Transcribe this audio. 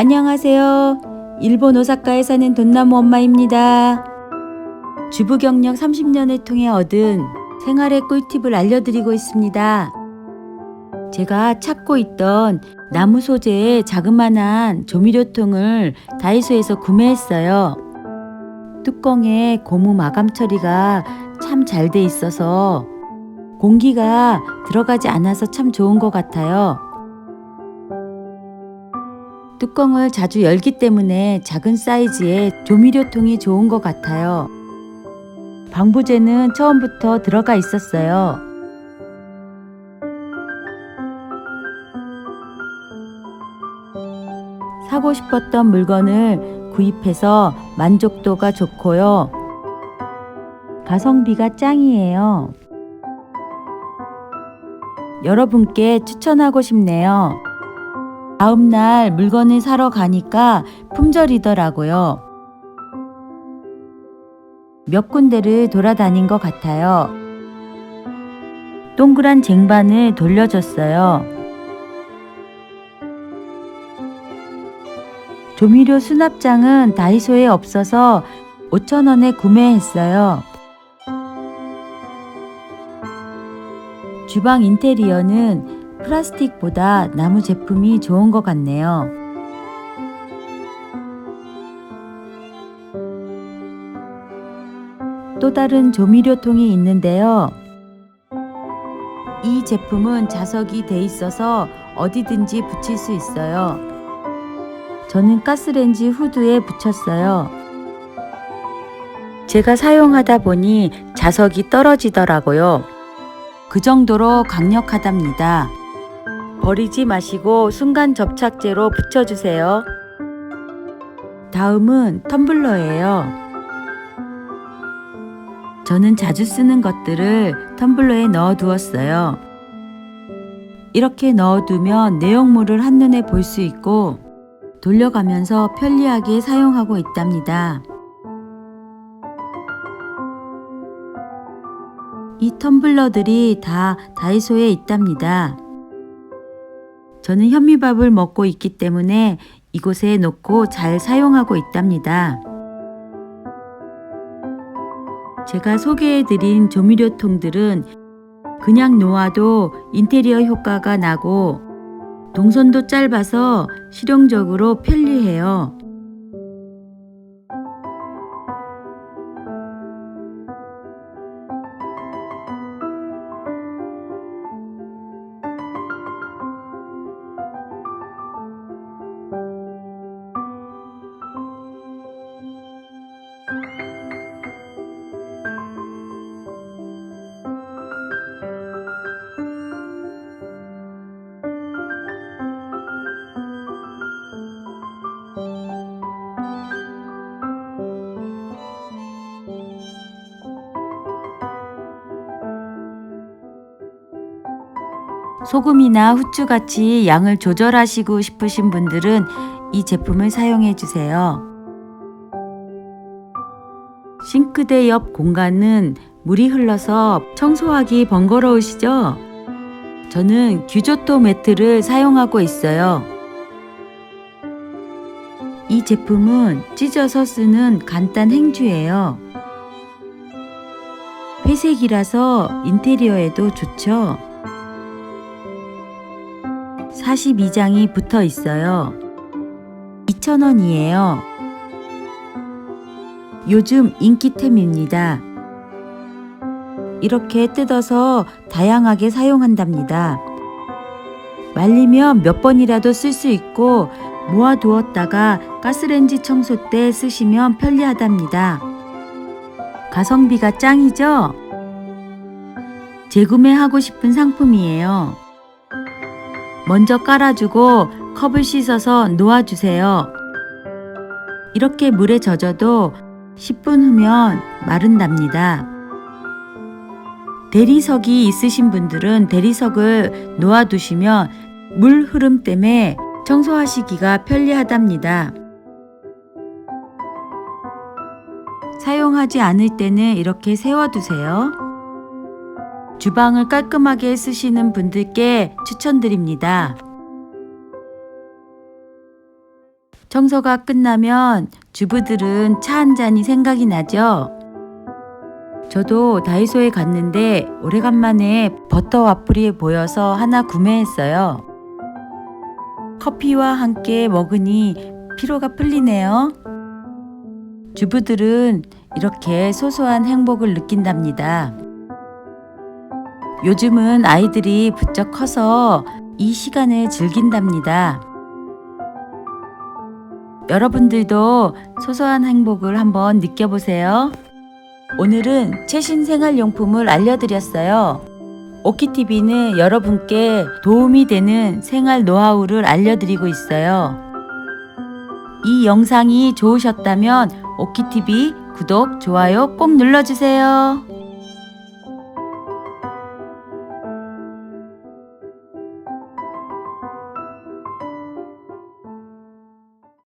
안녕하세요. 일본 오사카에 사는 돈나무 엄마입니다. 주부 경력 30년을 통해 얻은 생활의 꿀팁을 알려드리고 있습니다. 제가 찾고 있던 나무 소재의 자그마한 조미료통을 다이소에서 구매했어요. 뚜껑에 고무 마감 처리가 참 잘 돼 있어서 공기가 들어가지 않아서 참 좋은 것 같아요. 뚜껑을 자주 열기 때문에 작은 사이즈의 조미료통이 좋은 것 같아요. 방부제는 처음부터 들어가 있었어요. 사고 싶었던 물건을 구입해서 만족도가 좋고요. 가성비가 짱이에요. 여러분께 추천하고 싶네요. 다음날 물건을 사러 가니까 품절이더라고요. 몇 군데를 돌아다닌 것 같아요. 동그란 쟁반을 돌려줬어요. 조미료 수납장은 다이소에 없어서 5,000원에 구매했어요. 주방 인테리어는 플라스틱보다 나무 제품이 좋은 것 같네요. 또 다른 조미료통이 있는데요. 이 제품은 자석이 돼 있어서 어디든지 붙일 수 있어요. 저는 가스레인지 후드에 붙였어요. 제가 사용하다 보니 자석이 떨어지더라고요. 그 정도로 강력하답니다. 버리지 마시고 순간 접착제로 붙여주세요. 다음은 텀블러예요. 저는 자주 쓰는 것들을 텀블러에 넣어 두었어요. 이렇게 넣어두면 내용물을 한눈에 볼 수 있고 돌려가면서 편리하게 사용하고 있답니다. 이 텀블러들이 다 다이소에 있답니다. 저는 현미밥을 먹고 있기 때문에 이곳에 놓고 잘 사용하고 있답니다. 제가 소개해드린 조미료통들은 그냥 놓아도 인테리어 효과가 나고 동선도 짧아서 실용적으로 편리해요. 소금이나 후추같이 양을 조절하시고 싶으신 분들은 이 제품을 사용해 주세요. 싱크대 옆 공간은 물이 흘러서 청소하기 번거로우시죠? 저는 규조토 매트를 사용하고 있어요. 이 제품은 찢어서 쓰는 간단 행주예요. 회색이라서 인테리어에도 좋죠. 42장이 붙어 있어요. 2,000원이에요. 요즘 인기템입니다. 이렇게 뜯어서 다양하게 사용한답니다. 말리면 몇 번이라도 쓸 수 있고 모아두었다가 가스레인지 청소 때 쓰시면 편리하답니다. 가성비가 짱이죠? 재구매하고 싶은 상품이에요. 먼저 깔아주고 컵을 씻어서 놓아주세요. 이렇게 물에 젖어도 10분 후면 마른답니다. 대리석이 있으신 분들은 대리석을 놓아두시면 물 흐름 때문에 청소하시기가 편리하답니다. 사용하지 않을 때는 이렇게 세워두세요. 주방을 깔끔하게 쓰시는 분들께 추천드립니다. 청소가 끝나면 주부들은 차 한 잔이 생각이 나죠? 저도 다이소에 갔는데 오래간만에 버터 와플이 보여서 하나 구매했어요. 커피와 함께 먹으니 피로가 풀리네요. 주부들은 이렇게 소소한 행복을 느낀답니다. 요즘은 아이들이 부쩍 커서 이 시간을 즐긴답니다. 여러분들도 소소한 행복을 한번 느껴보세요. 오늘은 최신 생활용품을 알려드렸어요. 오키TV는 여러분께 도움이 되는 생활 노하우를 알려드리고 있어요. 이 영상이 좋으셨다면 오키TV 구독, 좋아요 꼭 눌러주세요.